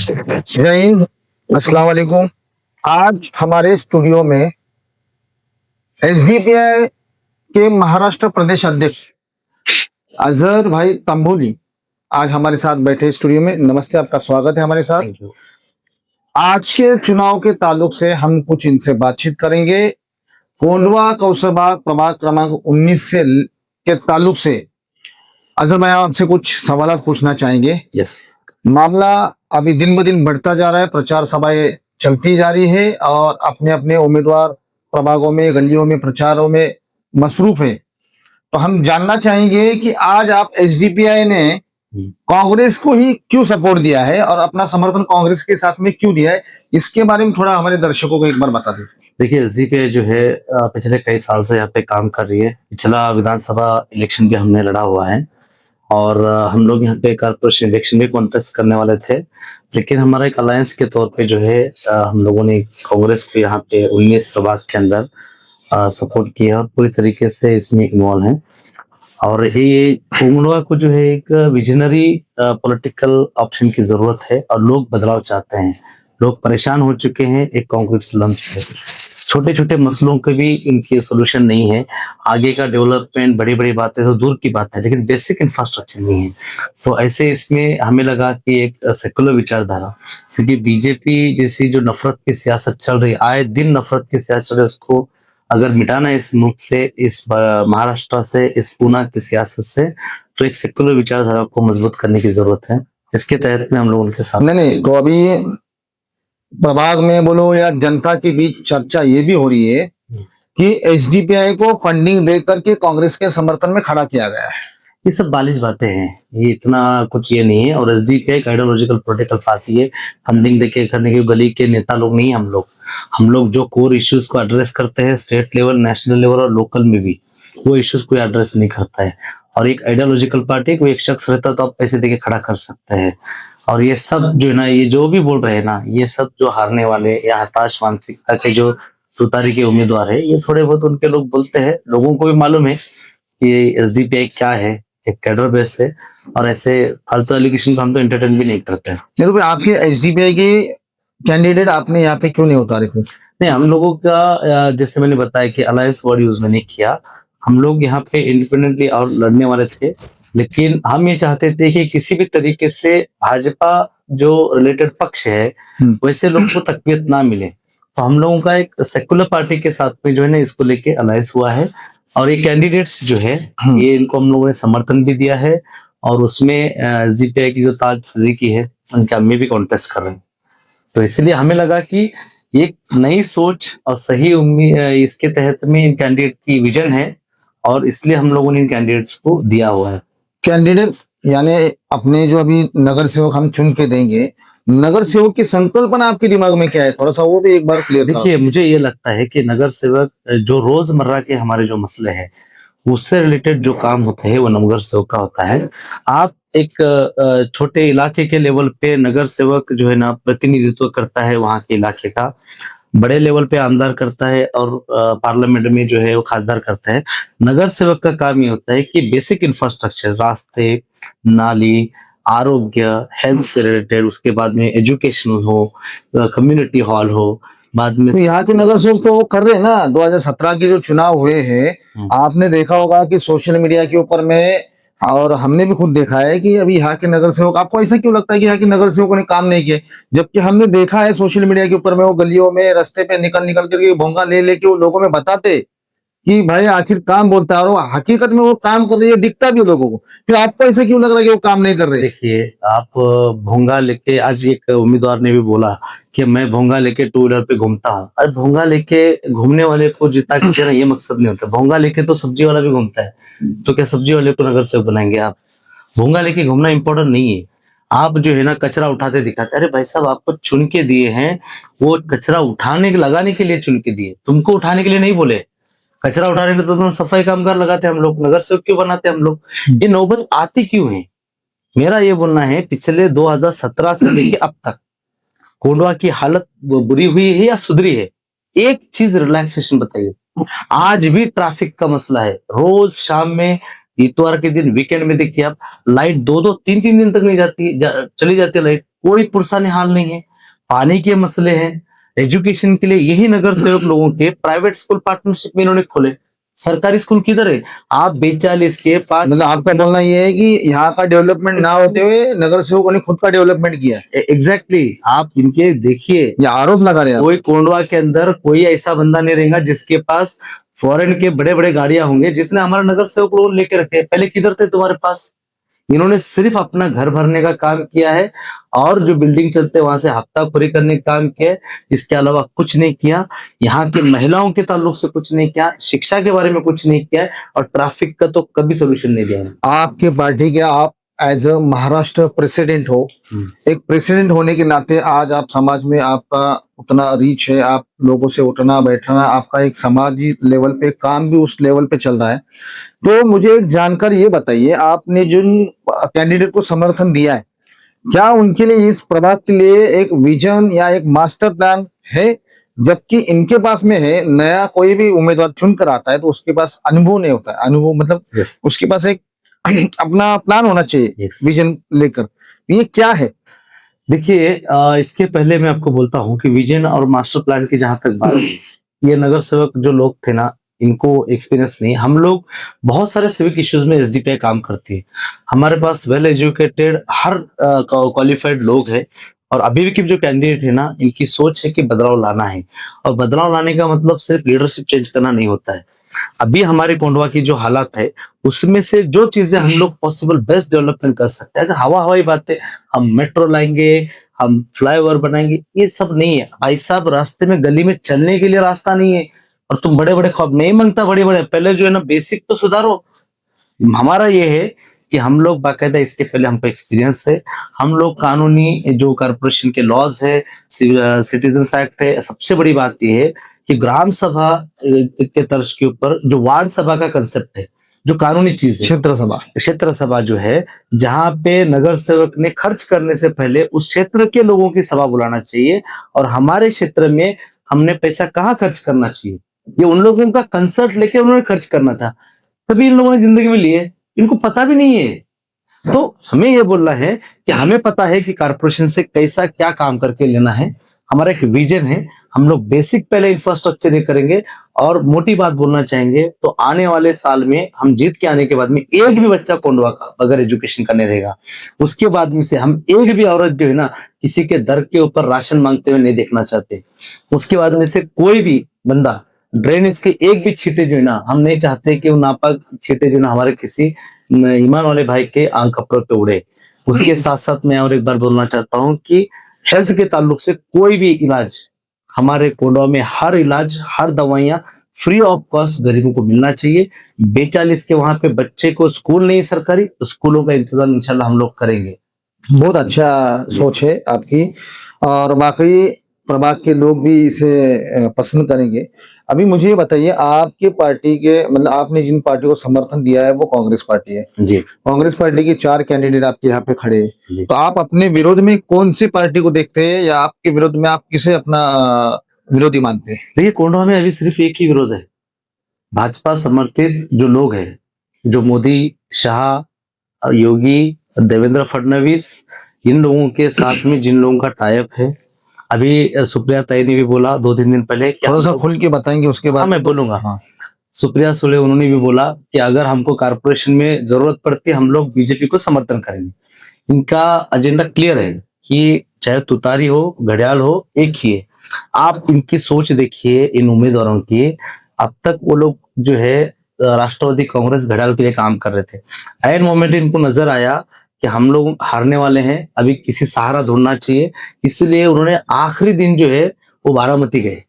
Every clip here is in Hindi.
जय हिंद, अस्सलाम वालेकुम। आज हमारे स्टूडियो में एसडीपीआई के महाराष्ट्र प्रदेश अध्यक्ष अजहर भाई तंबोली आज हमारे साथ बैठे स्टूडियो में। नमस्ते, आपका स्वागत है हमारे साथ। Thank you. आज के चुनाव के ताल्लुक से हम कुछ इनसे बातचीत करेंगे। कोंडवा कौसरबाग प्रभाग क्रमांक 19 से के ताल्लुक से अजहर भाई आपसे कुछ सवाल पूछना चाहेंगे। यस। मामला अभी दिन ब दिन बढ़ता जा रहा है, प्रचार सभाएं चलती जा रही है और अपने अपने उम्मीदवार प्रभागों में, गलियों में, प्रचारों में मसरूफ है। तो हम जानना चाहेंगे कि आज आप एसडीपीआई ने कांग्रेस को ही क्यों सपोर्ट दिया है और अपना समर्थन कांग्रेस के साथ में क्यों दिया है, इसके बारे में थोड़ा हमारे दर्शकों को एक बार बता दें। देखिए, एसडीपीआई जो है पिछले कई साल से यहाँ पे काम कर रही है। पिछला विधानसभा इलेक्शन भी हमने लड़ा हुआ है और हम लोग यहाँ पे कारपोरेशन इलेक्शन भी कॉन्टेस्ट करने वाले थे, लेकिन हमारा एक अलायंस के तौर पे जो है हम लोगों ने कांग्रेस को यहाँ पे 19 प्रभाग के अंदर सपोर्ट किया और पूरी तरीके से इसमें इन्वॉल्व है। और ये कोंडवा को जो है एक विजनरी पॉलिटिकल ऑप्शन की जरूरत है और लोग बदलाव चाहते हैं। लोग परेशान हो चुके हैं एक कांग्रेस स्लम्प से। छोटे छोटे मसलों के भी इनके सोल्यूशन नहीं है। आगे का डेवलपमेंट, बड़ी बड़ी बातें तो दूर की बात है, लेकिन बेसिक इंफ्रास्ट्रक्चर नहीं है। तो ऐसे इसमें हमें लगा कि एक सेकुलर विचारधारा, क्योंकि बीजेपी जैसी जो नफरत की सियासत चल रही है, आए दिन नफरत की सियासत चल रही है, उसको अगर मिटाना है इस मुल्क से, इस महाराष्ट्र से, इस पूना की सियासत से, तो एक सेकुलर विचारधारा को मजबूत करने की जरूरत है। इसके तहत में हम लोग उनके साथ नहीं तो अभी प्रभाग में बोलो या जनता के बीच चर्चा ये भी हो रही है कि एसडीपीआई को फंडिंग देकर के कांग्रेस के समर्थन में खड़ा किया गया है। ये सब बालिश बातें हैं, ये इतना कुछ ये नहीं है। और एसडीपीआई एक आइडियोलॉजिकल पॉलिटिकल पार्टी है। फंडिंग देके करने के गली के नेता लोग नहीं है हम लोग जो कोर इश्यूज को एड्रेस करते हैं स्टेट लेवल, नेशनल लेवल और लोकल में भी, वो इश्यूज को एड्रेस नहीं करता है। और एक आइडियोलॉजिकल पार्टी कोई एक शख्स रहता तो आप पैसे देके खड़ा कर सकते हैं। और ये सब जो है ना, ये जो भी बोल रहे हैं ना, ये सब जो हारने वाले या हताश मानसिकता के जो तुतारी के उम्मीदवार है, ये थोड़े बहुत उनके लोग बोलते हैं। लोगों को भी मालूम है कि एसडीपीआई क्या है, एक कैडर बेस है, और ऐसे फालतू एलिगेशन को हम तो एंटरटेन भी नहीं करते हैं। नहीं तो आपके एसडीपीआई के कैंडिडेट आपने यहाँ पे क्यों नहीं उतारे? नहीं, हम लोगों का जैसे मैंने बताया कि अलायंस वर्ड यूज नहीं किया। हम लोग यहाँ पे इंडिपेंडेंटली और लड़ने वाले थे, लेकिन हम ये चाहते थे कि किसी भी तरीके से भाजपा जो रिलेटेड पक्ष है वैसे लोगों को तकबीयत ना मिले। तो हम लोगों का एक सेकुलर पार्टी के साथ में जो है ना, इसको लेके अलायंस हुआ है। और ये कैंडिडेट्स जो है ये इनको हम लोगों ने समर्थन भी दिया है, और उसमें एसडीपीआई की जो ताज सिद्दीकी है उनके अम्मी भी कॉन्टेस्ट कर रहे हैं। तो इसलिए हमें लगा कि एक नई सोच और सही उम्मीद इसके तहत में इन कैंडिडेट की विजन है, और इसलिए हम लोगों ने इन कैंडिडेट्स को दिया हुआ है। कैंडिडेट यानी अपने जो अभी नगर सेवक हम चुन के देंगे, नगर सेवक की संकल्पना आपके दिमाग में क्या है, थोड़ा सा वो भी एक बार क्लियर। देखिए, मुझे ये लगता है कि नगर सेवक जो रोजमर्रा के हमारे जो मसले हैं उससे रिलेटेड जो काम होते हैं वो नगर सेवक का होता है। आप एक छोटे इलाके के लेवल पे नगर सेवक जो है ना प्रतिनिधित्व करता है वहां के इलाके का, बड़े लेवल पे आमदार करता है, और पार्लियामेंट में जो है वो खासदार करता है। नगर सेवक का काम ये होता है कि बेसिक इंफ्रास्ट्रक्चर, रास्ते, नाली, आरोग्य, हेल्थ से रिलेटेड, उसके बाद में एजुकेशन हो, कम्युनिटी हॉल हो, बाद में तो यहाँ के नगर सेवक तो वो कर रहे हैं ना। 2017 के जो चुनाव हुए हैं, आपने देखा होगा कि सोशल मीडिया के ऊपर में, और हमने भी खुद देखा है कि अभी यहाँ के नगर सेवक, आपको ऐसा क्यों लगता है कि यहाँ के नगर सेवकों ने काम नहीं किए, जबकि हमने देखा है सोशल मीडिया के ऊपर में वो गलियों में, रास्ते पे निकल निकल करके भोंगा ले लेके वो लोगों में बताते कि भाई आखिर काम बोलता है, और वो हकीकत में वो काम कर रही है, दिखता भी लोगों को। फिर आपको ऐसा क्यों लग रहा है कि वो काम नहीं कर रहे? देखिए, आप भोंगा लेके, आज एक उम्मीदवार ने भी बोला कि मैं भोंगा लेके टू व्हीलर पे घूमता हूँ। अरे भोंगा लेके घूमने वाले को जितना कीजिए ना, ये मकसद नहीं होता। भोंगा लेके तो सब्जी वाला भी घूमता है, तो क्या सब्जी वाले को नगर सेवक बनाएंगे आप? भोंगा लेके घूमना इंपॉर्टेंट नहीं है। आप जो है ना कचरा उठाते दिखाते, अरे भाई साहब आपको चुन के दिए हैं, वो कचरा उठाने लगाने के लिए चुन के दिए, तुमको उठाने के लिए नहीं बोले। कचरा उठाने के लिए तो तुम सफाई कामगार लगाते हैं, हम लोग नगर सेवक क्यों बनाते हैं हम लोग? ये नौबत आती क्यों है? मेरा ये बोलना है, पिछले 2017 से लेके अब तक कोंडवा की हालत बुरी हुई है या सुधरी है? एक चीज रिलैक्सेशन बताइए। आज भी ट्रैफिक का मसला है। रोज शाम में, इतवार के दिन, वीकेंड में देखिए आप, लाइट 2-2, 3-3 दिन तक नहीं जाती, चली जाती है लाइट। कोई पुरसाने हाल नहीं है, पानी के मसले हैं, एजुकेशन के लिए यही नगर सेवक लोगों के प्राइवेट स्कूल पार्टनरशिप में इन्होंने खोले। सरकारी स्कूल किधर है? आप 42 के 5 मतलब आपका बोलना ये है कि यहाँ का डेवलपमेंट ना होते हुए नगर सेवकों ने खुद का डेवलपमेंट किया है, एग्जैक्टली आप इनके देखिए, ये आरोप लगा रहे हैं आप। कोई कोंडवा के अंदर कोई ऐसा बंदा नहीं रहेगा जिसके पास फॉरेन के बड़े बड़े गाड़ियां होंगे जिसने हमारा नगर सेवक लोन लेके रखे हैं। पहले किधर थे तुम्हारे पास? इन्होंने सिर्फ अपना घर भरने का काम किया है और जो बिल्डिंग चलते वहां से हफ्ताखोरी करने का काम किया है, इसके अलावा कुछ नहीं किया। यहाँ की महिलाओं के ताल्लुक से कुछ नहीं किया, शिक्षा के बारे में कुछ नहीं किया है, और ट्रैफिक का तो कभी सोल्यूशन नहीं दिया है। आपके पार्टी के आप एज अ महाराष्ट्र प्रेसिडेंट हो, एक प्रेसिडेंट होने के नाते आज आप समाज में आपका उतना रीच है, आप लोगों से उठना बैठना, आपका एक समाजी लेवल पे काम भी उस लेवल पे चल रहा है। तो मुझे एक जानकर ये बताइए, आपने जिन कैंडिडेट को समर्थन दिया है, क्या उनके लिए इस प्रभाग के लिए एक विजन या एक मास्टर प्लान है? जबकि इनके पास में है, नया कोई भी उम्मीदवार चुन कर आता है तो उसके पास अनुभव नहीं होता है, अनुभव मतलब Yes. उसके पास एक अपना प्लान होना चाहिए, Yes. विजन लेकर। ये क्या है? देखिए, इसके पहले मैं आपको बोलता हूँ कि विजन और मास्टर प्लान की जहां तक बात है, ये नगर सेवक जो लोग थे ना, इनको एक्सपीरियंस नहीं। हम लोग बहुत सारे सिविक इश्यूज में एसडीपीआई काम करती है। हमारे पास वेल एजुकेटेड हर क्वालिफाइड लोग हैं, और अभी के जो कैंडिडेट है ना, इनकी सोच है कि बदलाव लाना है, और बदलाव लाने का मतलब सिर्फ लीडरशिप चेंज करना नहीं होता है। अभी हमारे कोंडवा की जो हालात है, उसमें से जो चीजें हम लोग पॉसिबल बेस्ट डेवलपमेंट कर सकते हैं, अगर हवाई बातें, हम मेट्रो लाएंगे, हम फ्लाईओवर बनाएंगे, ये सब नहीं है भाई साहब। रास्ते में गली में चलने के लिए रास्ता नहीं है, और तुम बड़े बड़े ख्वाब नहीं मांगता, बड़े बड़े पहले जो है ना बेसिक तो सुधारो। हमारा ये है कि हम लोग बाकायदा, इसके पहले हमको एक्सपीरियंस है, हम लोग कानूनी जो कॉर्पोरेशन के लॉज है, सिटीजन्स एक्ट है, सबसे बड़ी बात यह है कि ग्राम सभा के तर्ज के ऊपर जो वार्ड सभा का कंसेप्ट है, जो कानूनी चीज है, क्षेत्र सभा जो है, जहां पे नगर सेवक ने खर्च करने से पहले उस क्षेत्र के लोगों की सभा बुलाना चाहिए, और हमारे क्षेत्र में हमने पैसा कहाँ खर्च करना चाहिए, ये उन लोगों का कंसर्ट लेके उन्होंने खर्च करना था, तभी इन लोगों ने जिंदगी में लिए। इनको पता भी नहीं है। तो हमें ये बोलना है कि हमें पता है कि कारपोरेशन से कैसा क्या काम करके लेना है, हमारा एक विजन है। हम लोग बेसिक पहले इंफ्रास्ट्रक्चर ये करेंगे, और मोटी बात बोलना चाहेंगे तो आने वाले साल में हम जीत के आने के बाद में एक भी बच्चा कोंडवा का बगैर एजुकेशन का नहीं रहेगा। उसके बाद में से हम एक भी औरत जो है ना, किसी के दर के ऊपर राशन मांगते हुए नहीं देखना चाहते। उसके बाद में से कोई भी बंदा ड्रेनेज के एक भी छींटे जो है ना, हम नहीं चाहते कि वो नापाक छींटे जो है ना हमारे किसी ईमान वाले भाई के आंख कपड़ों पे उड़े। उसके साथ साथ मैं और एक बार बोलना चाहता हूँ कि हेल्थ के ताल्लुक से कोई भी इलाज हमारे कोंडवा में, हर इलाज, हर दवाइयाँ फ्री ऑफ कॉस्ट गरीबों को मिलना चाहिए। 42 के वहां पे बच्चे को स्कूल नहीं सरकारी, तो स्कूलों का इंतजाम इंशाल्लाह हम लोग करेंगे। बहुत अच्छा सोच है आपकी, और बाकी प्रभाग के लोग भी इसे पसंद करेंगे। अभी मुझे ये बताइए, आपके पार्टी के मतलब आपने जिन पार्टी को समर्थन दिया है वो कांग्रेस पार्टी है जी। कांग्रेस पार्टी के 4 कैंडिडेट आपके यहाँ पे खड़े हैं, जी। तो आप अपने विरोध में कौन सी पार्टी को देखते हैं, या आपके विरोध में आप किसे अपना विरोधी मानते हैं? देखिए, कोंडवा में अभी सिर्फ एक ही विरोध है, भाजपा समर्थित जो लोग हैं, जो मोदी, शाह, योगी, देवेंद्र फडणवीस, इन लोगों के साथ में जिन लोगों का टाइप है। अभी सुप्रिया ताई ने भी बोला 2-3 दिन पहले, थोड़ा सा खुल के बताएंगे उसके बाद। हाँ, मैं बोलूंगा। हाँ। सुप्रिया सुले उन्होंने भी बोला कि अगर हमको कारपोरेशन में जरूरत पड़ती है हम लोग बीजेपी को समर्थन करेंगे। इनका एजेंडा क्लियर है कि चाहे तुतारी हो, घड़ियाल हो, एक ही है। आप इनकी सोच देखिए, इन उम्मीदवारों की, अब तक वो लोग जो है राष्ट्रवादी कांग्रेस घड़ियाल के लिए काम कर रहे थे। एन मोमेंट इनको नजर आया कि हम लोग हारने वाले हैं, अभी किसी सहारा ढूंढना चाहिए, इसलिए उन्होंने आखिरी दिन जो है वो बारामती गए,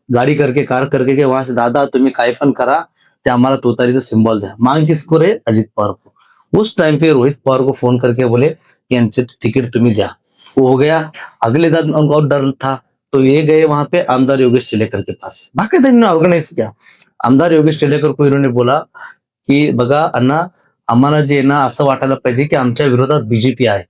गाड़ी करके, कार करके के वहां से, दादा तुम्हें कायफन करा ते आम्हाला तुतारीचं सिंबल द्या, मांग किसको रे, अजित पवार को। उस टाइम पे रोहित पवार को फोन करके बोले कि यांचे तिकीट तुम्हें द्या, वो हो गया। अगले दिन उनको और डर था, तो ये गए वहां पे आमदार योगेश चिलेकर के पास, बाकी इन्होंने ऑर्गेनाइज किया। आमदार योगेश चिलेकर को इन्होंने बोला की बघा अण्णा, आम्हाला जे ना असं वाटायला पाहिजे की आमच्या विरोधात बीजेपी आहे,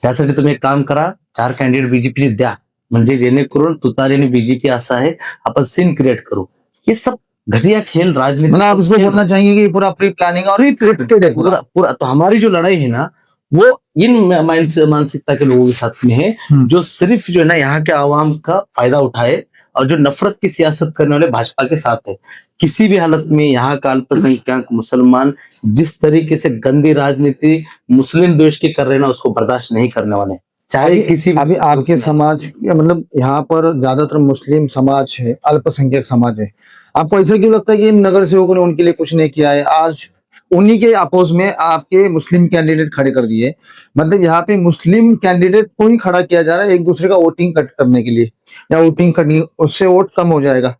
त्यासाठी तुम्ही एक काम करा, 4 कैंडिडेट बीजेपी द्या, म्हणजे जेणेकरून तुतारी आणि बीजेपी असा है, अपन सीन क्रिएट करू। ये सब घटिया खेल, राजनीति, मतलब आप उसको बोलना चाहेंगे कि पूरा प्री प्लानिंग और स्क्रिप्टेड है पूरा। तो हमारी जो लड़ाई है ना, वो इन मानसिकता के लोगों के साथ में है, जो सिर्फ जो है ना यहाँ के आवाम का फायदा उठाए और जो नफरत की सियासत करने वाले भाजपा के साथ है। किसी भी हालत में यहाँ का अल्पसंख्यक मुसलमान जिस तरीके से गंदी राजनीति मुस्लिम द्वेष की कर रहे हैं ना, उसको बर्दाश्त नहीं करने वाले, चाहे किसी भी। अभी आपके समाज मतलब यहाँ पर ज्यादातर मुस्लिम समाज है, अल्पसंख्यक समाज है, आपको ऐसा क्यों लगता है कि इन नगर सेवकों ने उनके लिए कुछ नहीं किया है? आज उन्हीं के अपोज में आपके मुस्लिम कैंडिडेट खड़े कर दिए, मतलब यहाँ पे मुस्लिम कैंडिडेट को ही खड़ा किया जा रहा है एक दूसरे का वोटिंग कट करने के लिए, या वोटिंग करनी उससे वोट कम हो जाएगा।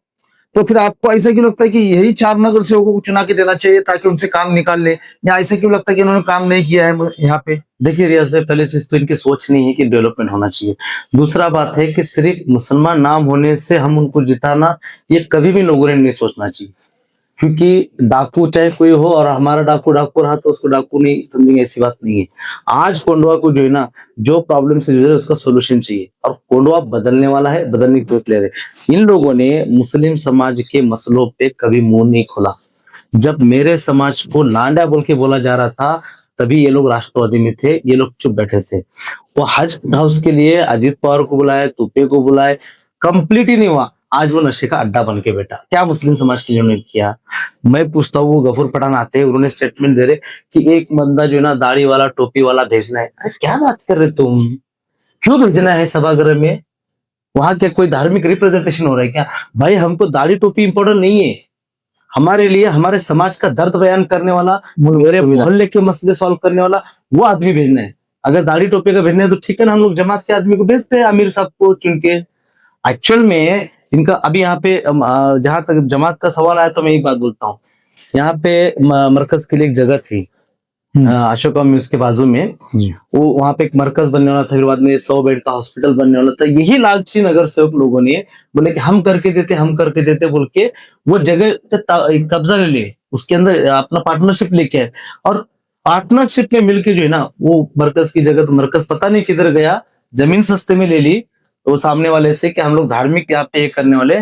तो फिर आपको ऐसा क्यों लगता है कि यही 4 नगर सेवकों को चुना के देना चाहिए ताकि उनसे काम निकाल ले, या ऐसा क्यों लगता है कि उन्होंने काम नहीं किया है यहाँ पे? देखिए रियाज भाई, पहले चीज तो इनकी सोच नहीं है कि डेवलपमेंट होना चाहिए। दूसरा बात है कि सिर्फ मुसलमान नाम होने से हम उनको जिताना, ये कभी भी लोगों ने नहीं सोचना चाहिए। क्योंकि डाकू चाहे कोई हो और हमारा डाकू डाकू रहा तो उसको डाकू नहीं समझेंगे, ऐसी बात नहीं है। आज कोंडवा को जो है ना, जो प्रॉब्लम से जूझ रहे हैं उसका सोल्यूशन चाहिए, और कोंडवा बदलने वाला है, बदलने की सोच ले रहे। इन लोगों ने मुस्लिम समाज के मसलों पे कभी मुंह नहीं खोला। जब मेरे समाज को लांडा बोल के बोला जा रहा था, तभी ये लोग राष्ट्रवादी में थे, ये लोग चुप बैठे थे। वो हज हाउस के लिए अजीत पवार को बुलाए, तुपे को बुलाए, कंप्लीट ही नहीं हुआ। आज वो नशे का अड्डा बन के बैठा। क्या मुस्लिम समाज के लिए उन्होंने किया? मैं पूछता हूँ, वो गफूर पठान आते हैं, उन्होंने स्टेटमेंट दे रहे कि एक बंदा जो है ना दाढ़ी वाला टोपी वाला भेजना है। अरे क्या बात कर रहे तुम? क्यों भेजना है सभागृह में? वहां क्या कोई धार्मिक रिप्रेजेंटेशन हो रहा है क्या? भाई हमको दाढ़ी टोपी इंपॉर्टेंट नहीं है, हमारे लिए हमारे समाज का दर्द बयान करने वाला, मेरे मोहल्ले के मसले सॉल्व करने वाला वो आदमी भेजना है। अगर दाढ़ी टोपी का भेजना है तो ठीक है ना, हम लोग जमात के आदमी को भेजते हैं, आमिर साहब को चुन के। एक्चुअल में इनका अभी यहाँ पे जहां तक जमात का सवाल आया तो मैं एक बात बोलता हूँ, यहाँ पे मरकज के लिए एक जगह थी अशोका म्यूज के बाजू में, वो वहां पे एक मरकज बनने वाला था, फिर बाद में 100 बेड का हॉस्पिटल बनने वाला था। यही लालची नगर सेवक लोगों ने बोले कि हम करके देते बोल के वो जगह कब्जा ले लिए, उसके अंदर अपना पार्टनरशिप लेके आए, और पार्टनरशिप में मिलके जो है ना वो मरकज की जगह, तो मरकज पता नहीं किधर गया, जमीन सस्ते में ले ली तो सामने वाले से कि हम लोग धार्मिक यहाँ पे करने वाले,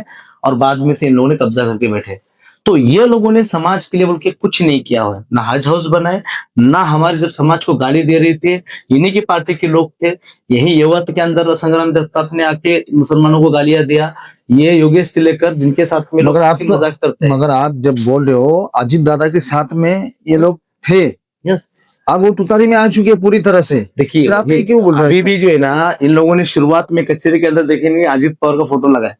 और बाद में से इन लोगों ने कब्जा करके बैठे। तो ये लोगों ने समाज के लिए बोल के कुछ नहीं किया हुआ है, ना हज हाउस बनाए, ना हमारे जब समाज को गाली दे रहे थे इन्हीं की पार्टी के लोग थे। यही युवत के अंदर संग्राम दत्त ने आके मुसलमानों को गालियां दिया, ये योगेश तिलेकर जिनके साथ में लोग मजाक करते हैं। मगर आप जब बोल रहे हो अजीत दादा के साथ में ये लोग थे, यस, अब वो तुतारी में आ चुके हैं पूरी तरह से। देखिए आप ये क्यों बोल रहे अभी भी जो है ना, इन लोगों ने शुरुआत में कचरे के अंदर देखेंगे अजीत पवार का फोटो लगाया,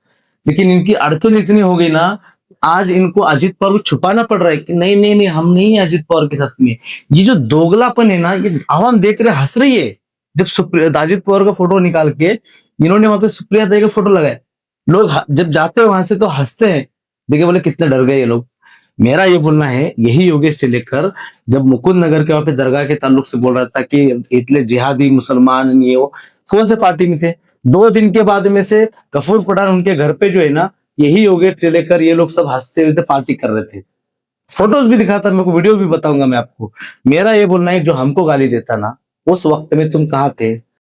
लेकिन इनकी अड़चन इतनी हो गई ना, आज इनको अजीत पवार को छुपाना पड़ रहा है कि नहीं नहीं नहीं हम नहीं है अजीत पवार के साथ में। ये जो दोगलापन है ना, ये आवाम देख रहे हंस रही है। जब अजीत पवार का फोटो निकाल के इन्होंने वहां पे सुप्रिया दा का फोटो लगाया, लोग जब जाते हैं वहां से तो हंसते हैं, देखिए बोले कितने डर गए ये लोग। मेरा ये बोलना है, यही योगेश से लेकर जब मुकुंद नगर के वहां पे दरगाह के ताल्लुक से बोल रहा था कि इतने जिहादी मुसलमान ये वो, कौन से पार्टी में थे? 2 दिन के बाद में से गफूर पठान उनके घर पे जो है ना, यही योगेश से लेकर ये लोग सब हंसते हुए थे, पार्टी कर रहे थे। फोटोज भी दिखाता, मेरे को वीडियो भी बताऊंगा मैं आपको। मेरा ये बोलना है, जो हमको गाली देता ना, उस वक्त में तुम कहाँ थे?